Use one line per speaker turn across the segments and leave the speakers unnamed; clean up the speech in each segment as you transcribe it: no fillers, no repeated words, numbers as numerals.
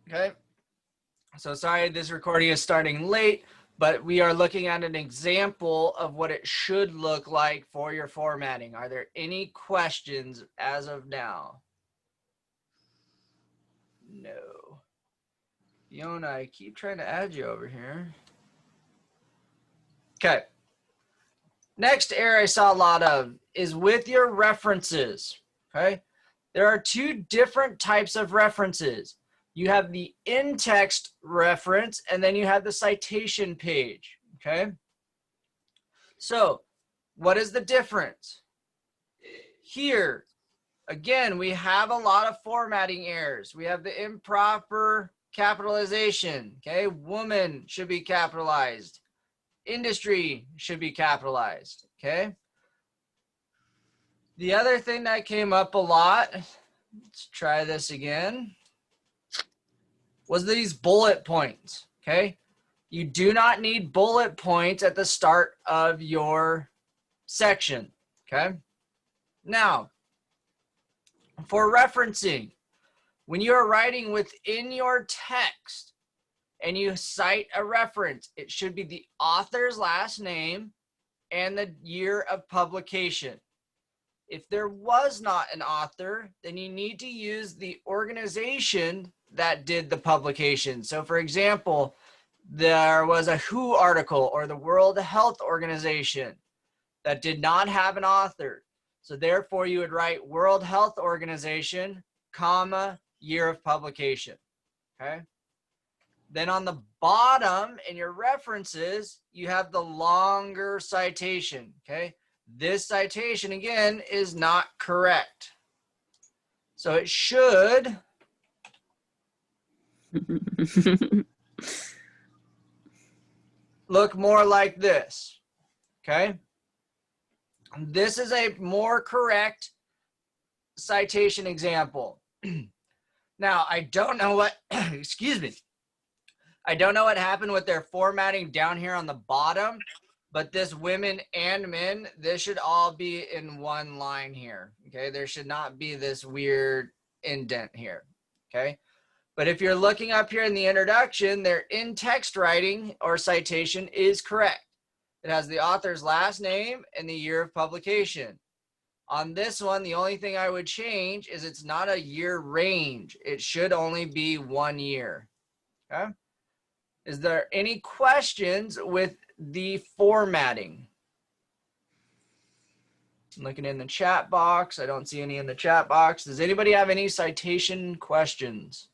Okay. So sorry, this recording is starting late, but we are looking at an example of what it should look like for your formatting. Are there any questions as of now? No. Fiona, I keep trying to add you over here. Okay. Next error I saw a lot of is with your references. Okay. There are two different types of references. You have the in-text reference, and then you have the citation page. Okay. So what is the difference? Here, again, we have a lot of formatting errors. We have the improper capitalization. Okay. Woman should be capitalized. Industry should be capitalized. Okay. The other thing that came up a lot, let's try this again, was these bullet points. Okay. You do not need bullet points at the start of your section. Okay. Now, for referencing, when you are writing within your text and you cite a reference, it should be the author's last name and the year of publication. If there was not an author, then you need to use the organization that did the publication. So for example, there was a WHO article or the World Health Organization that did not have an author. So therefore you would write World Health Organization, comma, year of publication, okay? Then on the bottom in your references, you have the longer citation, okay? This citation, again, is not correct. So it should look more like this, okay? This is a more correct citation example. Now, I don't know what, excuse me, I don't know what happened with their formatting down here on the bottom, but this women and men, this should all be in one line here, okay? There should not be this weird indent here, okay? But if you're looking up here in the introduction, their in-text writing or citation is correct. It has the author's last name and the year of publication. On this one, the only thing I would change is it's not a year range. It should only be 1 year, okay? Is there any questions with the formatting? I'm looking in the chat box. I don't see any in the chat box. Does anybody have any citation questions?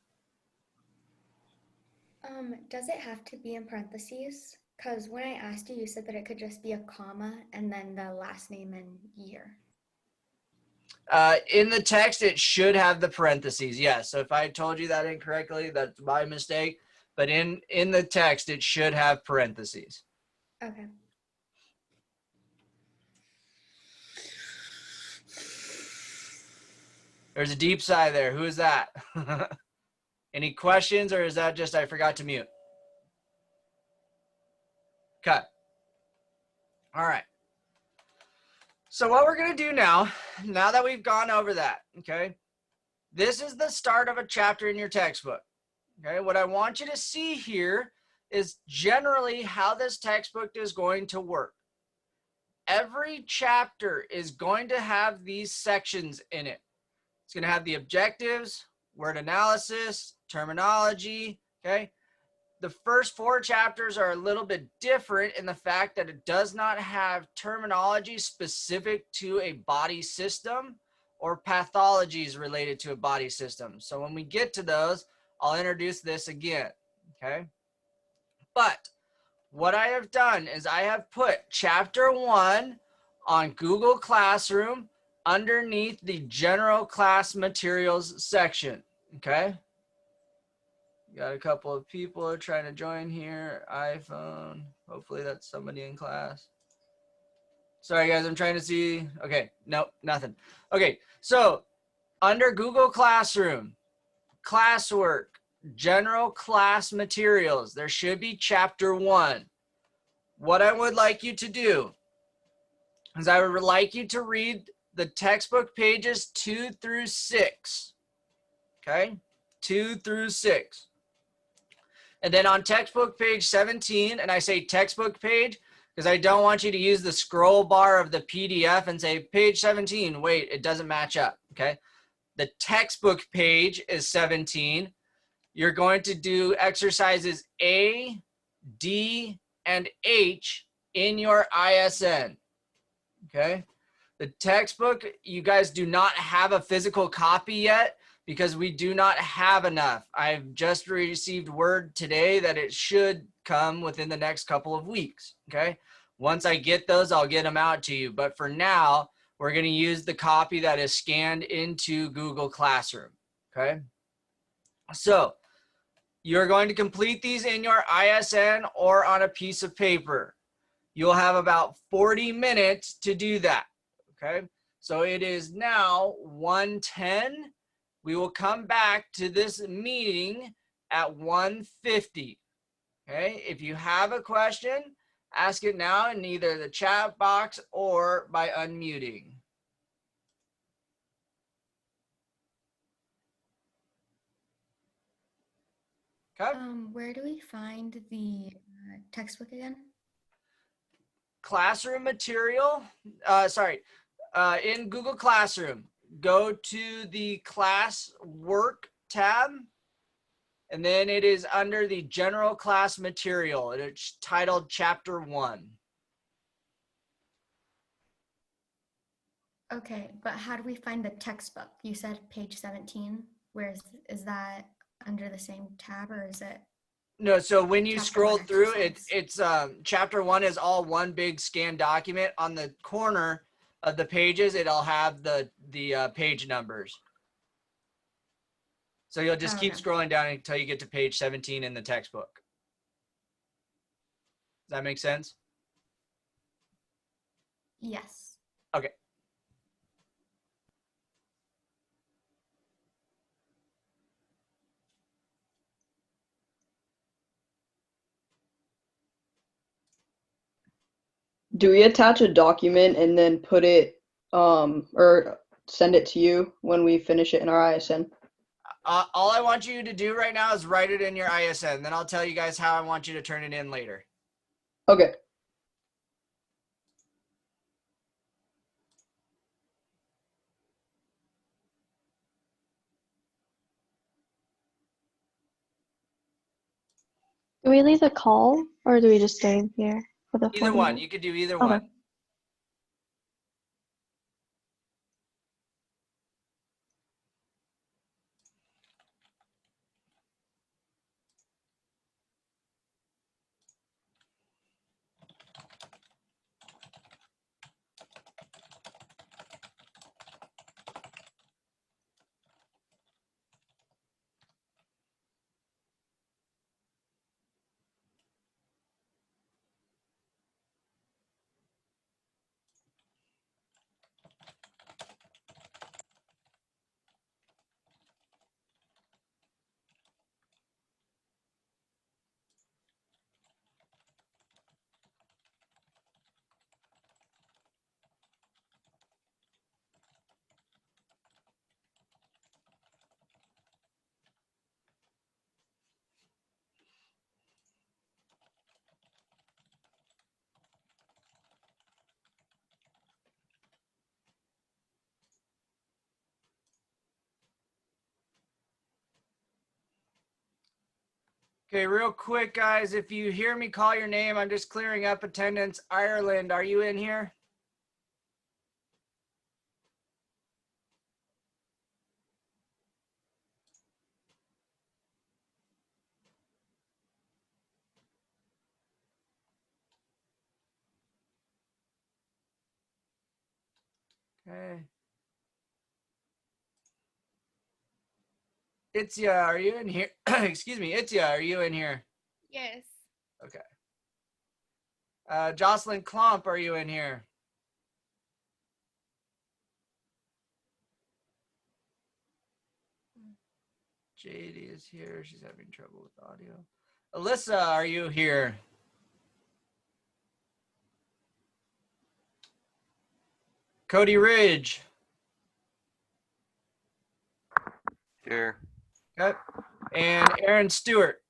Does it have to be in parentheses? Because when I asked you, you said that it could just be a comma and then the last name and year.
In the text, it should have the parentheses. Yes. So if I told you that incorrectly, that's my mistake. But in the text, it should have parentheses.
Okay.
There's a deep sigh there. Who is that? Any questions, or is that just I forgot to mute? Okay. All right. So what we're going to do now that we've gone over that, okay, this is the start of a chapter in your textbook. Okay, what I want you to see here is generally how this textbook is going to work. Every chapter is going to have these sections in it. It's going to have the objectives, word analysis, terminology, okay? The first 4 chapters are a little bit different in the fact that it does not have terminology specific to a body system or pathologies related to a body system. So when we get to those, I'll introduce this again, okay? But what I have done is I have put chapter 1 on Google Classroom underneath the general class materials section, okay? Got a couple of people trying to join here. iPhone. Hopefully that's somebody in class. Sorry, guys. I'm trying to see. Okay. Nope. Nothing. Okay. So under Google Classroom, classwork, general class materials, there should be chapter 1. What I would like you to do is I would like you to read the textbook pages 2 through 6. Okay. 2 through 6. And then on textbook page 17, and I say textbook page because I don't want you to use the scroll bar of the PDF and say page 17. Wait, it doesn't match up, okay? The textbook page is 17. You're going to do exercises A, D, and H in your ISN, okay? The textbook, you guys do not have a physical copy yet because we do not have enough. I've just received word today that it should come within the next couple of weeks, okay? Once I get those, I'll get them out to you. But for now, we're going to use the copy that is scanned into Google Classroom, okay? So you're going to complete these in your ISN or on a piece of paper. You'll have about 40 minutes to do that, okay? So it is now 1:10. We will come back to this meeting at 1:50, okay? If you have a question, ask it now in either the chat box or by unmuting. Okay?
Where do we find the textbook again?
Classroom material, in Google Classroom, go to the class work tab, and then it is under the general class material. It's titled chapter 1.
Okay, but how do we find the textbook? You said page 17. Where is that under the same tab, or is it
No, so when you
chapter
scroll
one
through
exercise?
it's chapter 1 is all one big scanned document. On the corner of the pages, it'll have the page numbers. So you'll just keep
Okay.
scrolling down until you get to page 17 in the textbook. Does that make sense?
Yes.
Okay.
Do we attach a document and then put it or send it to you when we finish it in our ISN?
All I want you to do right now is write it in your ISN. Then I'll tell you guys how I want you to turn it in later.
Okay.
Do we leave the call or do we just stay here for the
Either
40
one.
minutes?
You could do either
Okay.
one. Okay, real quick, guys. If you hear me call your name, I'm just clearing up attendance. Ireland, are you in here? Okay. Itzia, are you in here? Excuse me, Itzia, are you in here?
Yes.
Okay. Jocelyn Klomp, are you in here? JD is here. She's having trouble with audio. Alyssa, are you here? Cody Ridge.
Here.
Okay. And Aaron Stewart.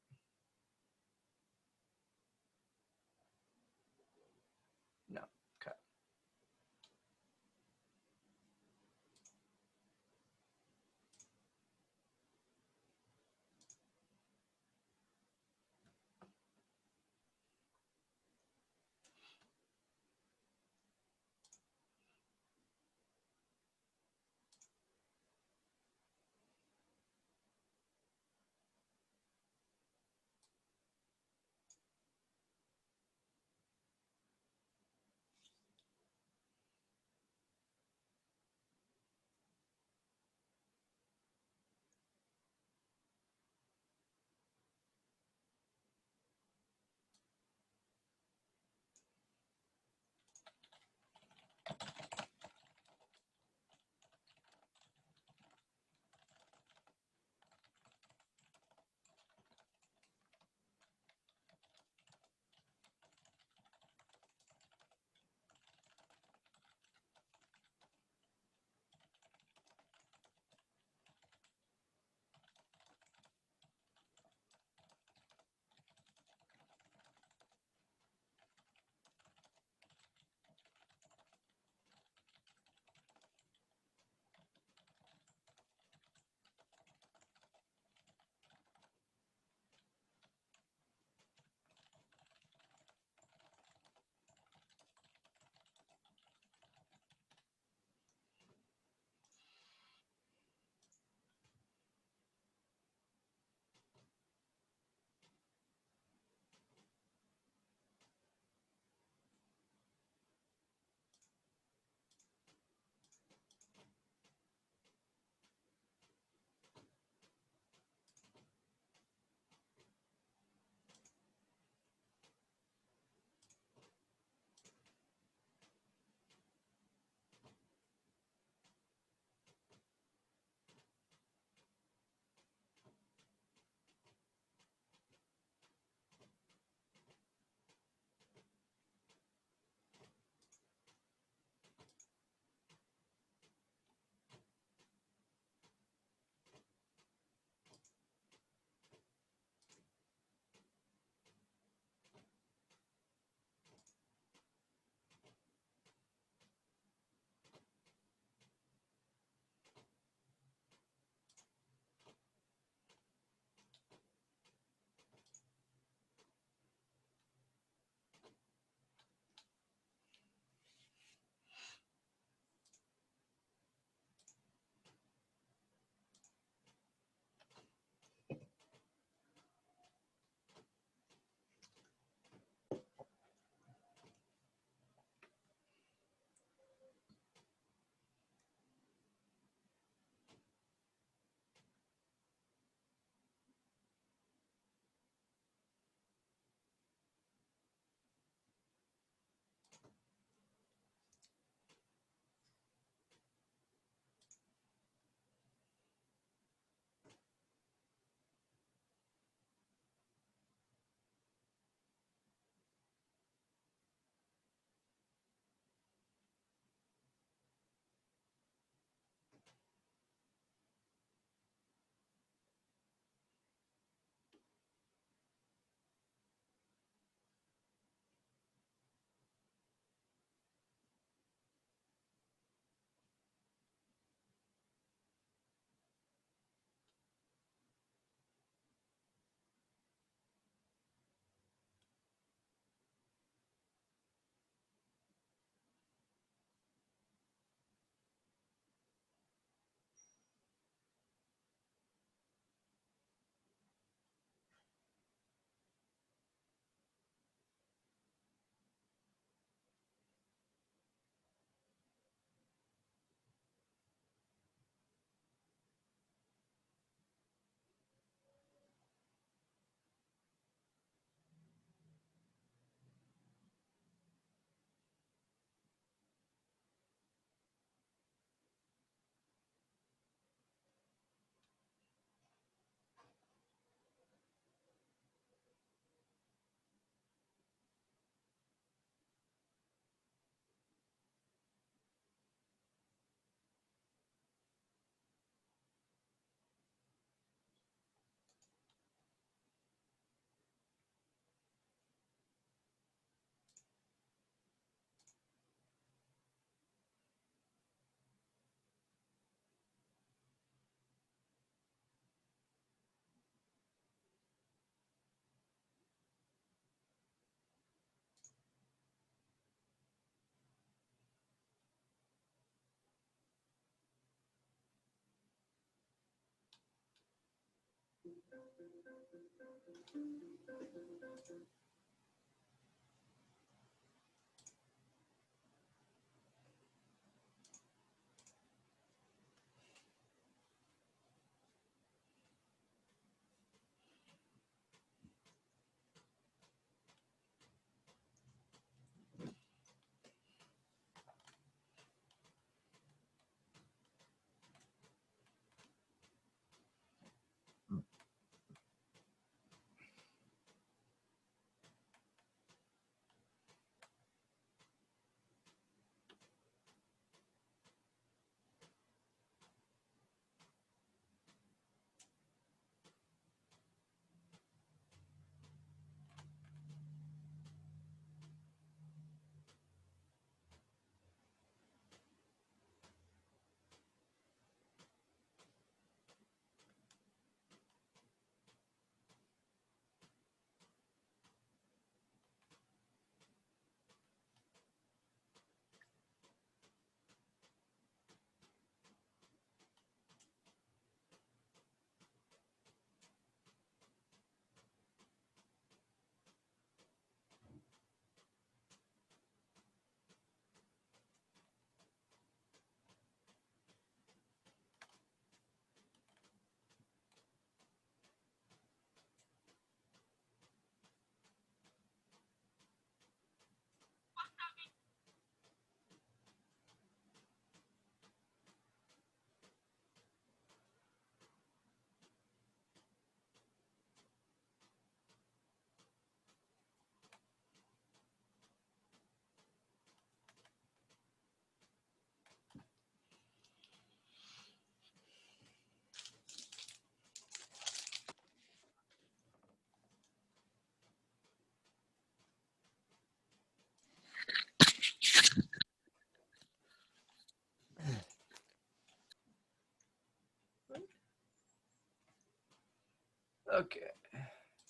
Okay.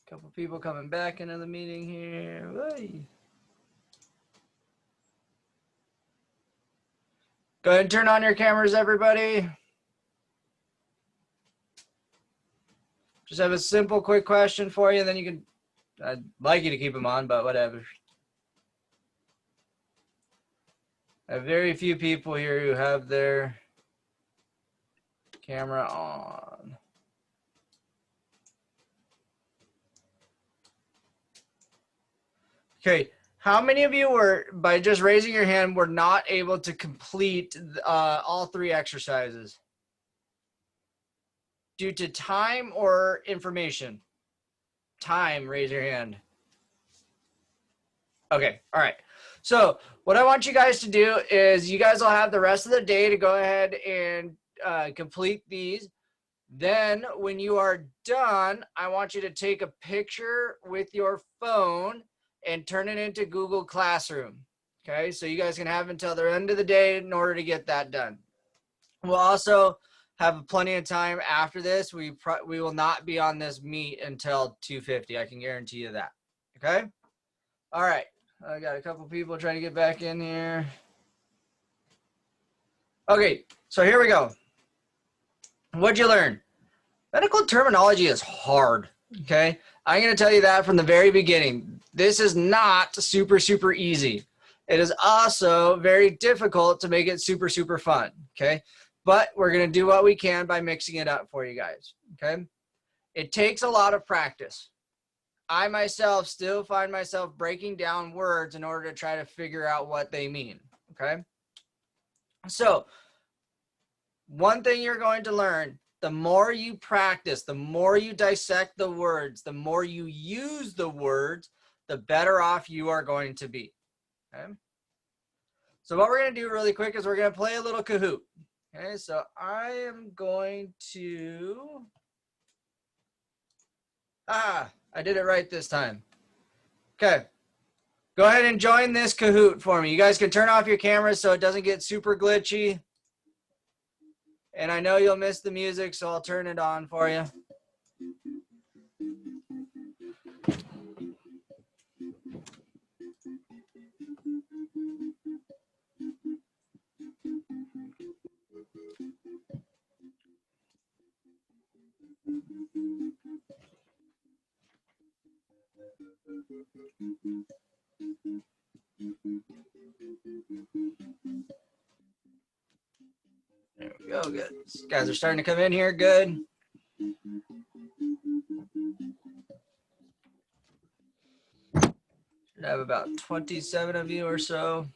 Couple people coming back into the meeting here. Oy. Go ahead and turn on your cameras, everybody. Just have a simple, quick question for you, and then you can, I'd like you to keep them on, but whatever. I have very few people here who have their camera on. Okay, how many of you were, by just raising your hand, were not able to complete all 3 exercises? Due to time or information? Time, raise your hand. Okay, all right. So what I want you guys to do is you guys will have the rest of the day to go ahead and complete these. Then when you are done, I want you to take a picture with your phone and turn it into Google Classroom. Okay, so you guys can have until the end of the day in order to get that done. We'll also have plenty of time after this. We will not be on this meet until 2:50. I can guarantee you that. Okay? All right. I got a couple people trying to get back in here. Okay, so here we go. What'd you learn? Medical terminology is hard, okay? I'm going to tell you that from the very beginning. This is not super, super easy. It is also very difficult to make it super, super fun, okay? But we're going to do what we can by mixing it up for you guys, okay? It takes a lot of practice. I myself still find myself breaking down words in order to try to figure out what they mean, okay? So, one thing you're going to learn, the more you practice, the more you dissect the words, the more you use the words, the better off you are going to be, okay? So what we're going to do really quick is we're going to play a little Kahoot, okay? So I am going to, I did it right this time. Okay, go ahead and join this Kahoot for me. You guys can turn off your cameras so it doesn't get super glitchy. And I know you'll miss the music, so I'll turn it on for you. There we go, good. These guys are starting to come in here, good. Should have about 27 of you or so.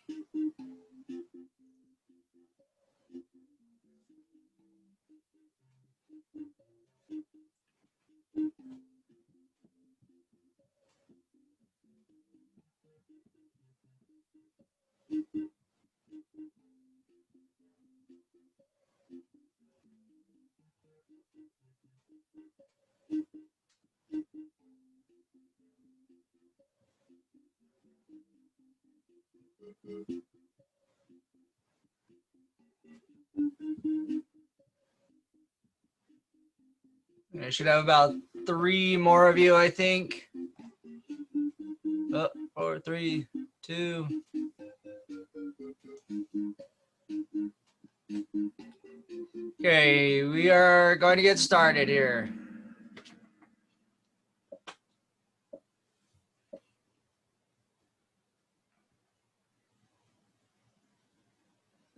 I should have about 3 more of you, I think. Oh, 4, 3, 2. Okay, we are going to get started here.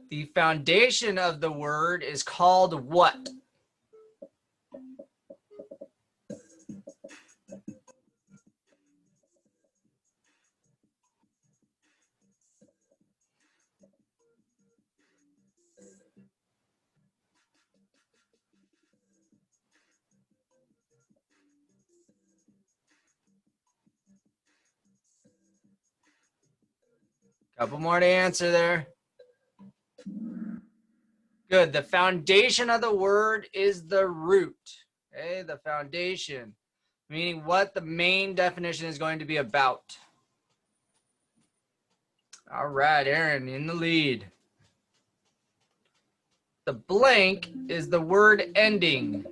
The foundation of the word is called what? Couple more to answer there. Good. The foundation of the word is the root. Okay, the foundation, meaning what the main definition is going to be about. All right, Aaron, in the lead. The blank is the word ending.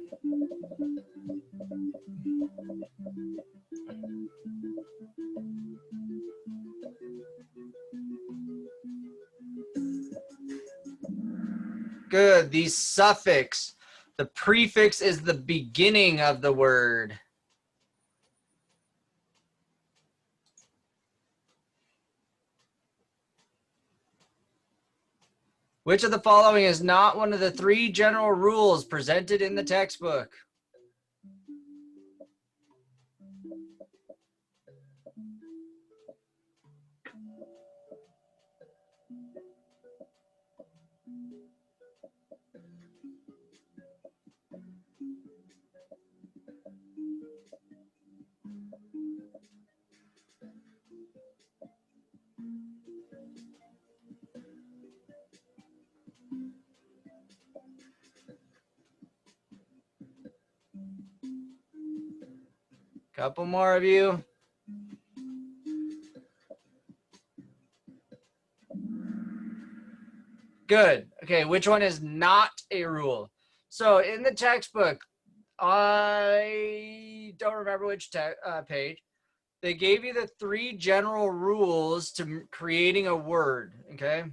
Good. The suffix. The prefix is the beginning of the word. Which of the following is not one of the 3 general rules presented in the textbook? Couple more of you. Good. Okay, which one is not a rule? So in the textbook, I don't remember which page, they gave you the 3 general rules to creating a word, okay?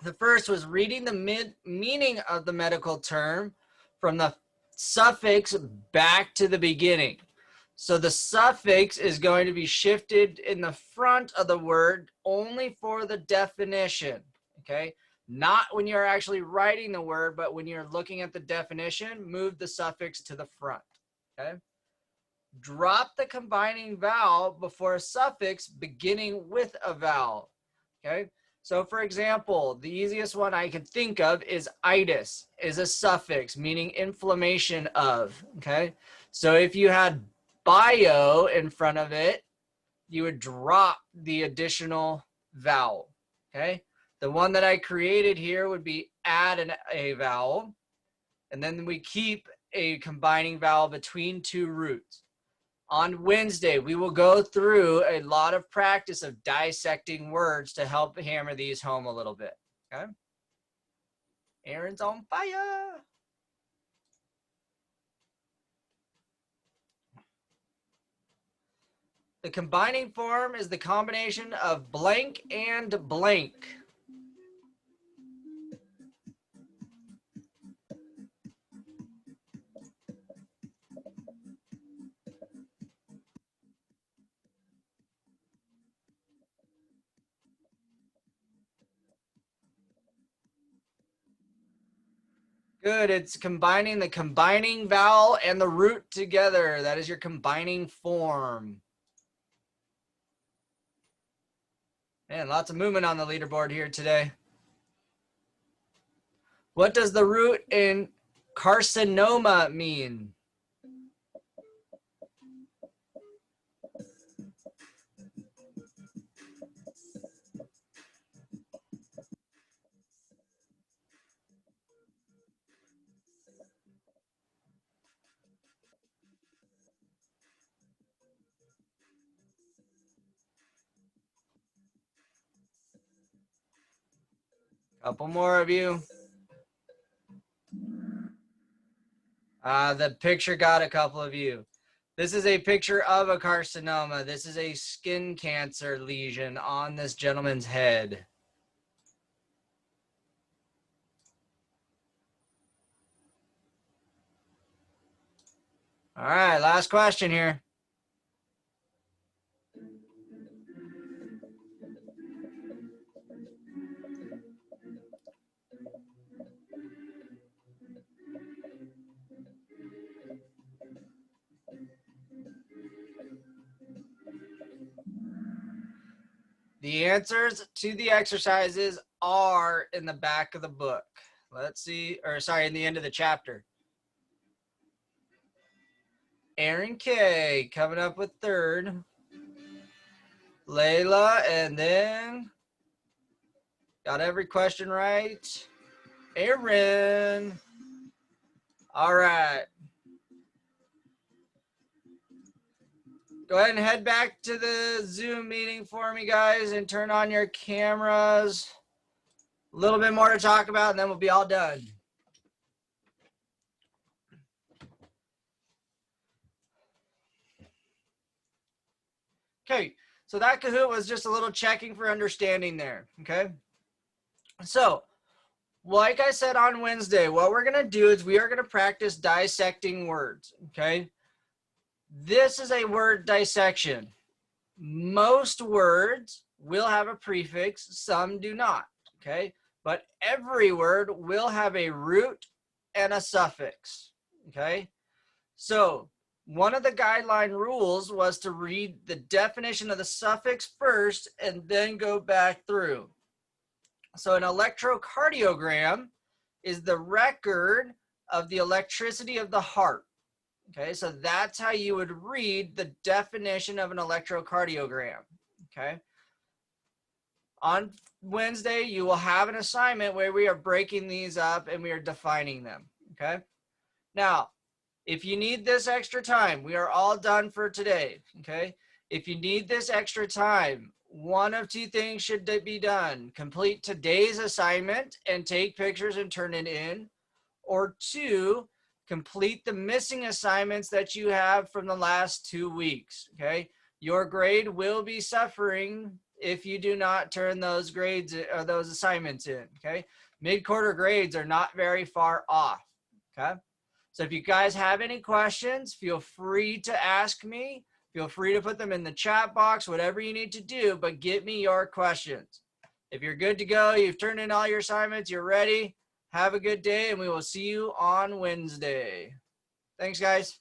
The first was reading the meaning of the medical term from the suffix back to the beginning. So the suffix is going to be shifted in the front of the word only for the definition, okay? Not when you're actually writing the word, but when you're looking at the definition, move the suffix to the front, okay? Drop the combining vowel before a suffix beginning with a vowel, okay? So for example, the easiest one I can think of is itis, is a suffix meaning inflammation of, okay? So if you had bio in front of it, you would drop the additional vowel, okay? The one that I created here would be add a vowel, and then we keep a combining vowel between 2 roots. On Wednesday, we will go through a lot of practice of dissecting words to help hammer these home a little bit, okay? Aaron's on fire. The combining form is the combination of blank and blank. Good, it's combining the combining vowel and the root together. That is your combining form. Man, lots of movement on the leaderboard here today. What does the root in carcinoma mean? Couple more of you. The picture got a couple of you. This is a picture of a carcinoma. This is a skin cancer lesion on this gentleman's head. All right, last question here. The answers to the exercises are in the back of the book. Let's see, or sorry, in the end of the chapter. Aaron K coming up with 3rd. Layla, and then got every question right. Aaron. All right. Go ahead and head back to the Zoom meeting for me, guys, and turn on your cameras. A little bit more to talk about, and then we'll be all done. Okay, so that Kahoot was just a little checking for understanding there, okay? So like I said on Wednesday, what we're going to do is we are going to practice dissecting words, okay? This is a word dissection. Most words will have a prefix, some do not, okay? But every word will have a root and a suffix, okay? So one of the guideline rules was to read the definition of the suffix first and then go back through. So an electrocardiogram is the record of the electricity of the heart. Okay, so that's how you would read the definition of an electrocardiogram. Okay. On Wednesday, you will have an assignment where we are breaking these up and we are defining them. Okay. Now, if you need this extra time, we are all done for today. Okay. If you need this extra time, one of two things should be done. Complete today's assignment and take pictures and turn it in. Or two, complete the missing assignments that you have from the last 2 weeks, okay? Your grade will be suffering if you do not turn those grades or those assignments in, okay? Mid-quarter grades are not very far off, okay? So if you guys have any questions, feel free to ask me. Feel free to put them in the chat box, whatever you need to do, but get me your questions. If you're good to go, you've turned in all your assignments, you're ready, have a good day, and we will see you on Wednesday. Thanks, guys.